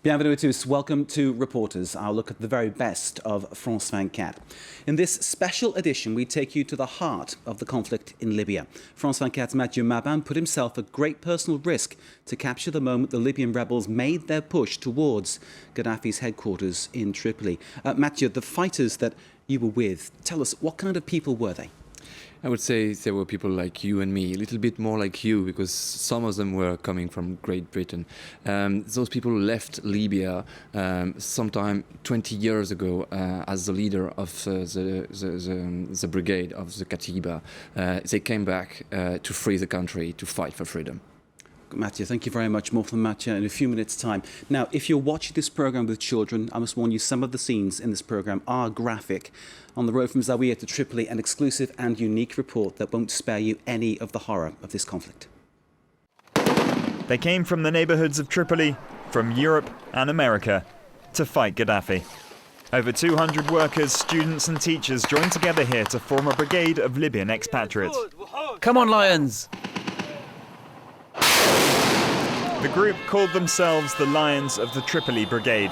Bienvenue à tous. Welcome to Reporters. I'll look at the very best of France 24. In this special edition, we take you to the heart of the conflict in Libya. France 24's Matthieu Mabin put himself at great personal risk to capture the moment the Libyan rebels made their push towards Gaddafi's headquarters in Tripoli. Matthieu, the fighters that you were with, tell us, what kind of people were they? I would say there were people like you and me, a little bit more like you, because some of them were coming from Great Britain. Those people left Libya sometime 20 years ago as the leader of the brigade of the Katiba. They came back to free the country, to fight for freedom. Matthieu, thank you very much. More from Matthieu in a few minutes' time. Now, if you're watching this programme with children, I must warn you, some of the scenes in this programme are graphic. On the road from Zawiya to Tripoli, an exclusive and unique report that won't spare you any of the horror of this conflict. They came from the neighbourhoods of Tripoli, from Europe and America, to fight Gaddafi. Over 200 workers, students and teachers joined together here to form a brigade of Libyan expatriates. Come on, Lions! The group called themselves the Lions of the Tripoli Brigade.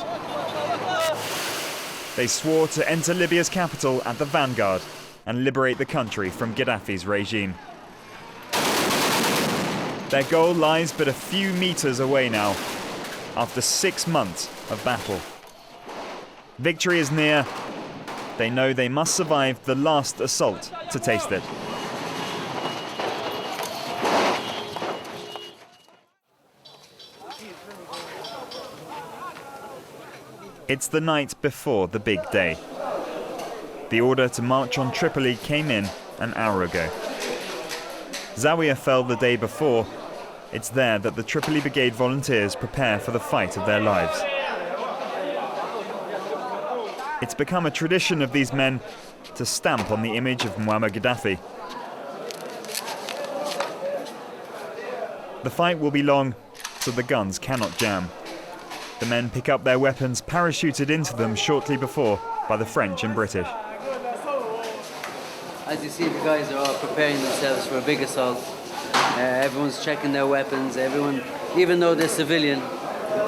They swore to enter Libya's capital at the vanguard and liberate the country from Gaddafi's regime. Their goal lies but a few meters away now, after 6 months of battle. Victory is near. They know they must survive the last assault to taste it. It's the night before the big day. The order to march on Tripoli came in an hour ago. Zawiya fell the day before. It's there that the Tripoli Brigade volunteers prepare for the fight of their lives. It's become a tradition of these men to stamp on the image of Muammar Gaddafi. The fight will be long, so the guns cannot jam. The men pick up their weapons parachuted into them shortly before by the French and British. As you see, the guys are all preparing themselves for a big assault. Everyone's checking their weapons. Everyone, even though they're civilian,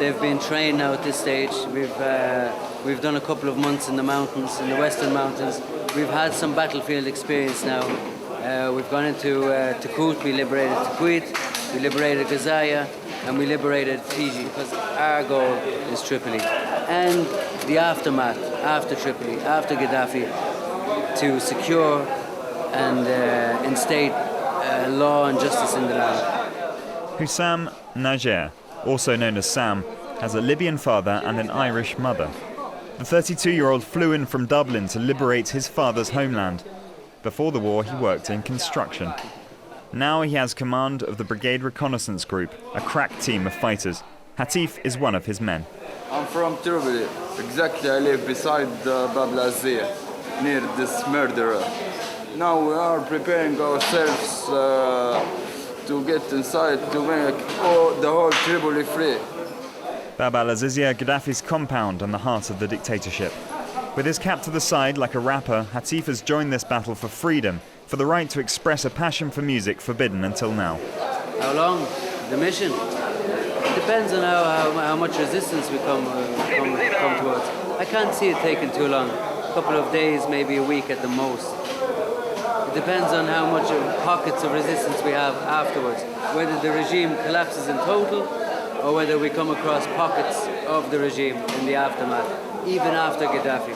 they've been trained now at this stage. We've done a couple of months in the mountains, in the Western Mountains. We've had some battlefield experience now. We've gone into Tikut, we liberated Tikut, we liberated Gazaya, and we liberated Fiji, because our goal is Tripoli. And the aftermath, after Tripoli, after Gaddafi, to secure and instate law and justice in the land. Husam Najer, also known as Sam, has a Libyan father and an Irish mother. The 32-year-old flew in from Dublin to liberate his father's homeland. Before the war, he worked in construction. Now he has command of the Brigade Reconnaissance Group, a crack team of fighters. Hatif is one of his men. I'm from Tripoli. Exactly, I live beside Bab el-Azir, near this murderer. Now we are preparing ourselves to get inside to make the whole Tripoli free. Bab el-Azir, Gaddafi's compound and the heart of the dictatorship. With his cap to the side like a rapper, Hatif has joined this battle for freedom, for the right to express a passion for music forbidden until now. How long? The mission? It depends on how much resistance we come towards. I can't see it taking too long. A couple of days, maybe a week at the most. It depends on how much pockets of resistance we have afterwards. Whether the regime collapses in total, or whether we come across pockets of the regime in the aftermath, even after Gaddafi.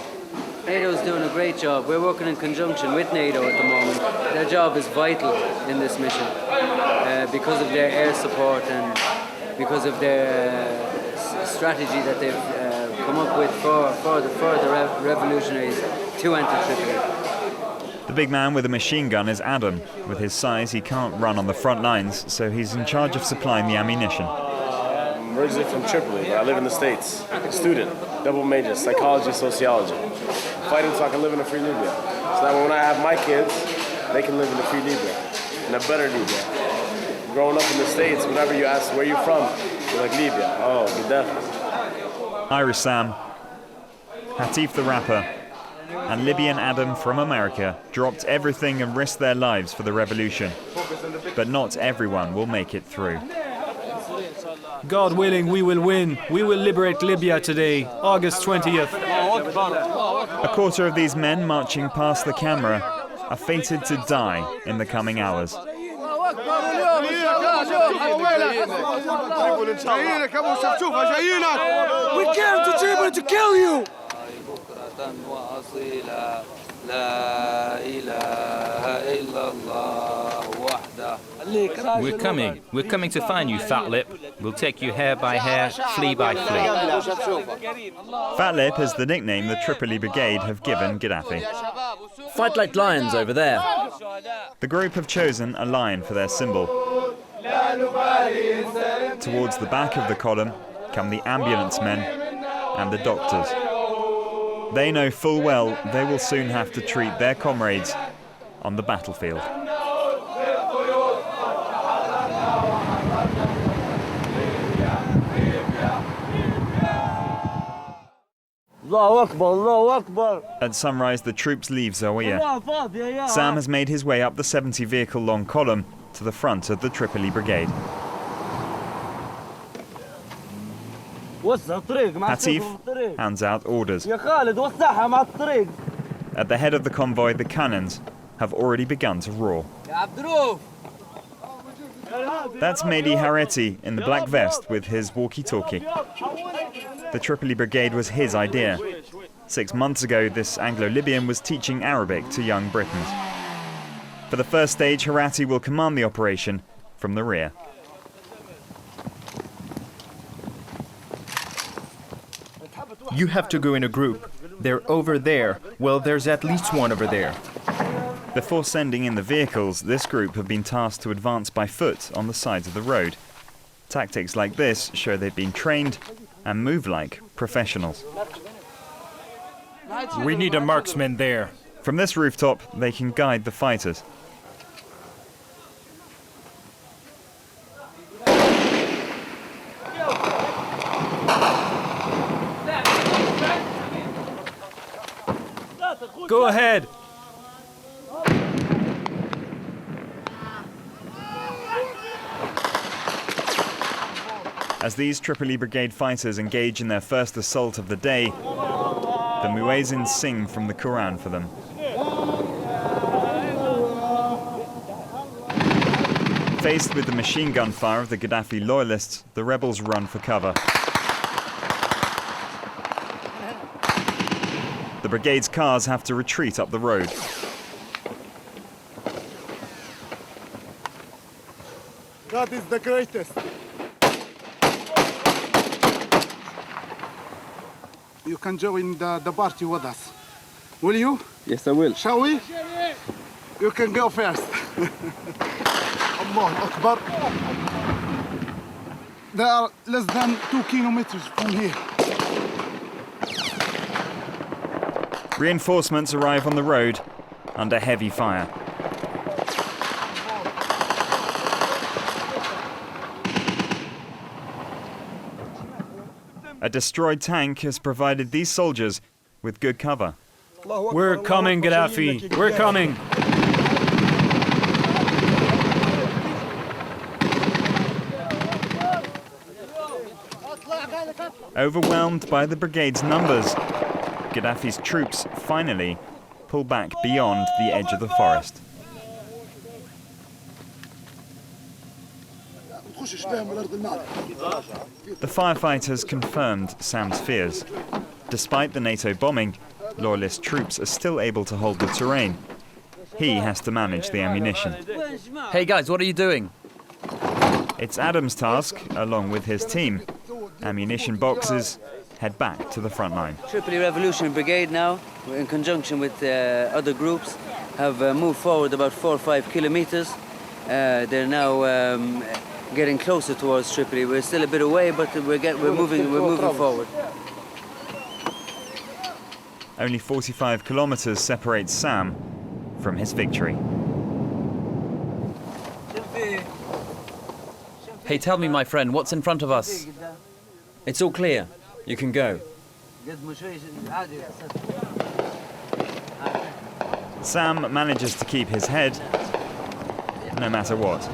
NATO's doing a great job. We're working in conjunction with NATO at the moment. Their job is vital in this mission because of their air support and because of their strategy that they've come up with for the revolutionaries to enter Tripoli. The big man with a machine gun is Adam. With his size, he can't run on the front lines, so he's in charge of supplying the ammunition. I'm originally from Tripoli, but I live in the States. Student, double major, psychology, sociology. Fighting so I can live in a free Libya. So that when I have my kids, they can live in a free Libya, in a better Libya. Growing up in the States, whenever you ask where you're from, you're like Libya. Oh, Gaddafi. Irish Sam, Hatif the rapper, and Libyan Adam from America dropped everything and risked their lives for the revolution. But not everyone will make it through. God willing, we will win. We will liberate Libya today, August 20th. A quarter of these men marching past the camera are fated to die in the coming hours. We came to Tripoli to kill you! We're coming. We're coming to find you, fat lip. We'll take you hair by hair, flea by flea. Fat Lip is the nickname the Tripoli Brigade have given Gaddafi. Fight like lions over there. The group have chosen a lion for their symbol. Towards the back of the column come the ambulance men and the doctors. They know full well they will soon have to treat their comrades on the battlefield. At sunrise, the troops leave Zawiya. Sam has made his way up the 70-vehicle-long column to the front of the Tripoli Brigade. Hatif hands out orders. At the head of the convoy, the cannons have already begun to roar. That's Mehdi HARATI in the black vest with his walkie-talkie. The Tripoli Brigade was his idea. 6 months ago, this Anglo-Libyan was teaching Arabic to young Britons. For the first stage, HARATI will command the operation from the rear. You have to go in a group. They're over there. Well, there's at least one over there. Before sending in the vehicles, this group have been tasked to advance by foot on the sides of the road. Tactics like this show they've been trained and move like professionals. We need a marksman there. From this rooftop, they can guide the fighters. Go ahead. As these Tripoli Brigade fighters engage in their first assault of the day, the muezzins sing from the Quran for them. Faced with the machine gun fire of the Gaddafi loyalists, the rebels run for cover. The brigade's cars have to retreat up the road. God is the greatest. You can join the party with us. Will you? Yes, I will. Shall we? You can go first. Allah Akbar. They are less than 2 kilometers from here. Reinforcements arrive on the road under heavy fire. A destroyed tank has provided these soldiers with good cover. We're coming, Gaddafi. We're coming. Overwhelmed by the brigade's numbers, Gaddafi's troops finally pull back beyond the edge of the forest. The firefighters confirmed Sam's fears. Despite the NATO bombing, loyalist troops are still able to hold the terrain. He has to manage the ammunition. Hey guys, what are you doing? It's Adam's task, along with his team. Ammunition boxes head back to the front line. Tripoli Revolutionary Brigade now, in conjunction with other groups, have moved forward about 4 or 5 kilometers. They're now getting closer towards Tripoli. We're still a bit away, but we're moving forward. Only 45 kilometers separates Sam from his victory. Hey, tell me, my friend, what's in front of us? It's all clear. You can go. Sam manages to keep his head, no matter what.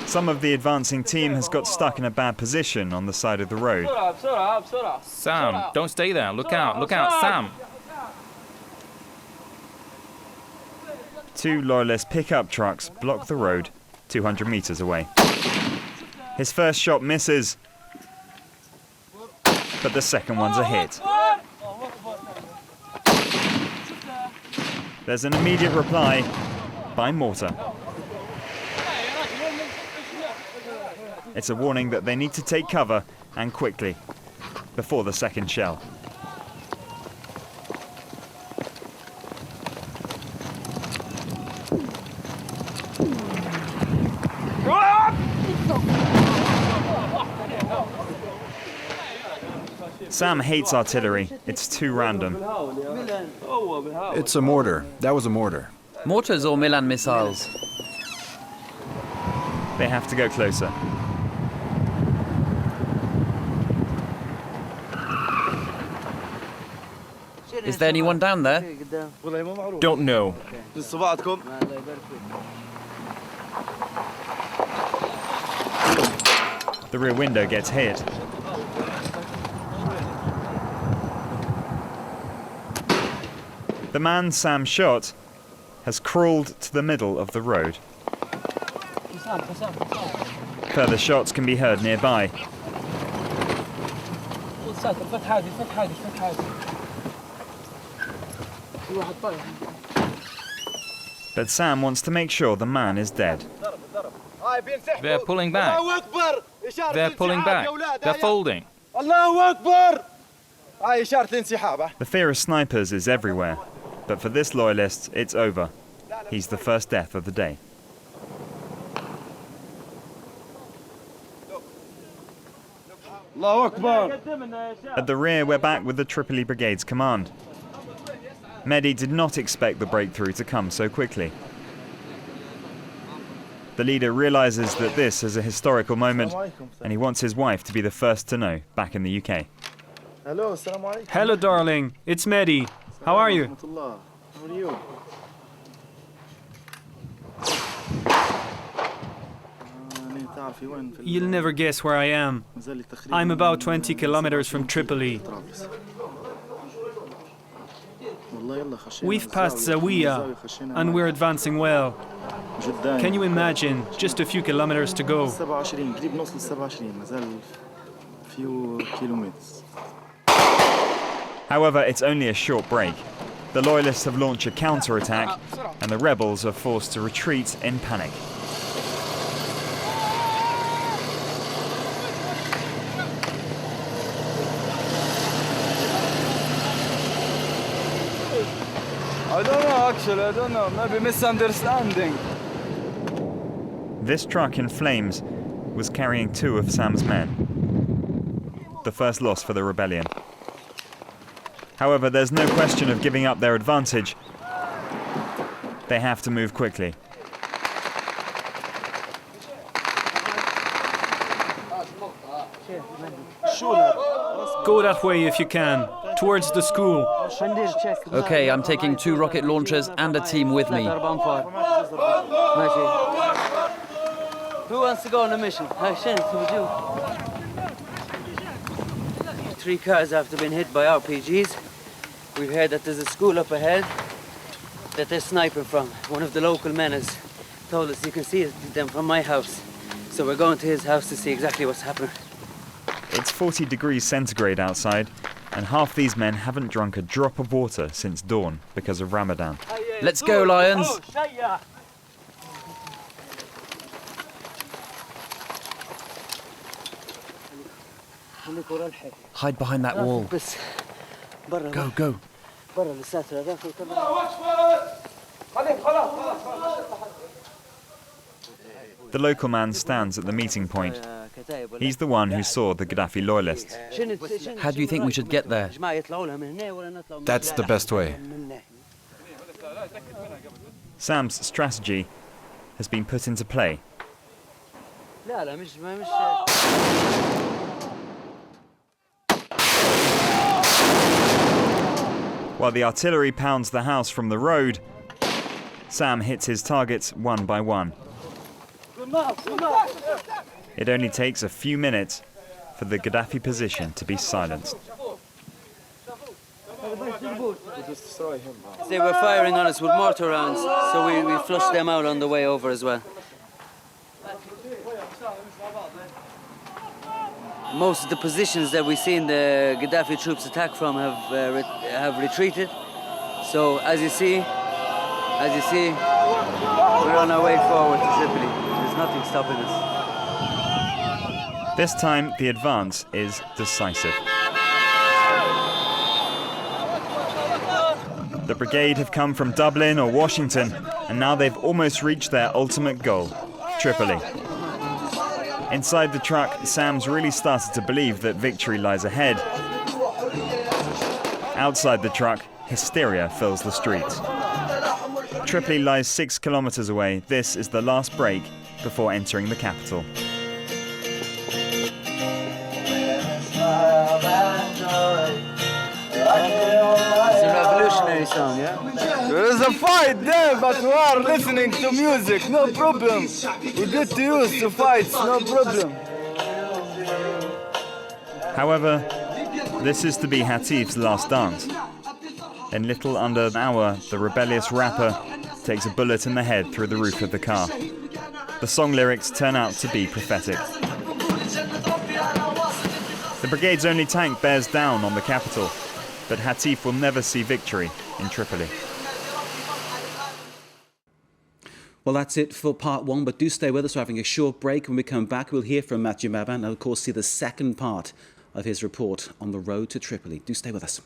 Some of the advancing team has got stuck in a bad position on the side of the road. Sam, don't stay there. Look out, Sam. Two loyalist pickup trucks block the road 200 meters away. His first shot misses, but the second one's a hit. There's an immediate reply by mortar. It's a warning that they need to take cover, and quickly, before the second shell. Sam hates artillery. It's too random. It's a mortar. That was a mortar. Mortars or Milan missiles? They have to go closer. Is there anyone down there? Don't know. The rear window gets hit. The man Sam shot has crawled to the middle of the road. Further shots can be heard nearby. But Sam wants to make sure the man is dead. They're pulling back. They're pulling back. They're folding. The fear of snipers is everywhere, but for this loyalist, it's over. He's the first death of the day. At the rear, we're back with the Tripoli Brigade's command. Mehdi did not expect the breakthrough to come so quickly. The leader realizes that this is a historical moment, and he wants his wife to be the first to know back in the UK. Hello, darling. It's Mehdi. How are you? How are you? You'll never guess where I am. I'm about 20 kilometers from Tripoli. We've passed Zawiya, and we're advancing well. Can you imagine? Just a few kilometers to go. However, it's only a short break. The loyalists have launched a counter-attack, and the rebels are forced to retreat in panic. I don't know, maybe misunderstanding. This truck in flames was carrying two of Sam's men. The first loss for the rebellion. However, there's no question of giving up their advantage. They have to move quickly. Go that way if you can, towards the school. Okay, I'm taking 2 rocket launchers and a team with me. Who wants to go on a mission? 3 cars after being hit by RPGs. We've heard that there's a school up ahead that they're sniping from. One of the local men has told us you can see them from my house. So we're going to his house to see exactly what's happening. It's 40 degrees centigrade outside, and half these men haven't drunk a drop of water since dawn because of Ramadan. Let's go, Lions! Hide behind that wall. Go, go. The local man stands at the meeting point. He's the one who saw the Gaddafi loyalists. How do you think we should get there? That's the best way. Sam's strategy has been put into play. While the artillery pounds the house from the road, Sam hits his targets one by one. It only takes a few minutes for the Gaddafi position to be silenced. They were firing on us with mortar rounds, so we flushed them out on the way over as well. Most of the positions that we've seen the Gaddafi troops attack from have retreated. So as you see, we're on our way forward to Tripoli. There's nothing stopping us. This time, the advance is decisive. The brigade have come from Dublin or Washington, and now they've almost reached their ultimate goal, Tripoli. Inside the truck, Sam's really started to believe that victory lies ahead. Outside the truck, hysteria fills the streets. Tripoli lies 6 kilometers away. This is the last break before entering the capital. It's a revolutionary song, yeah? There is a fight there, but we are listening to music, no problem. We get used to fights, no problem. However, this is to be Hatif's last dance. In little under an hour, the rebellious rapper takes a bullet in the head through the roof of the car. The song lyrics turn out to be prophetic. The brigade's only tank bears down on the capital, but Hatif will never see victory in Tripoli. Well, that's it for part one, but do stay with us. We're having a short break. When we come back, we'll hear from Matthieu Mabin and, of course, see the second part of his report on the road to Tripoli. Do stay with us.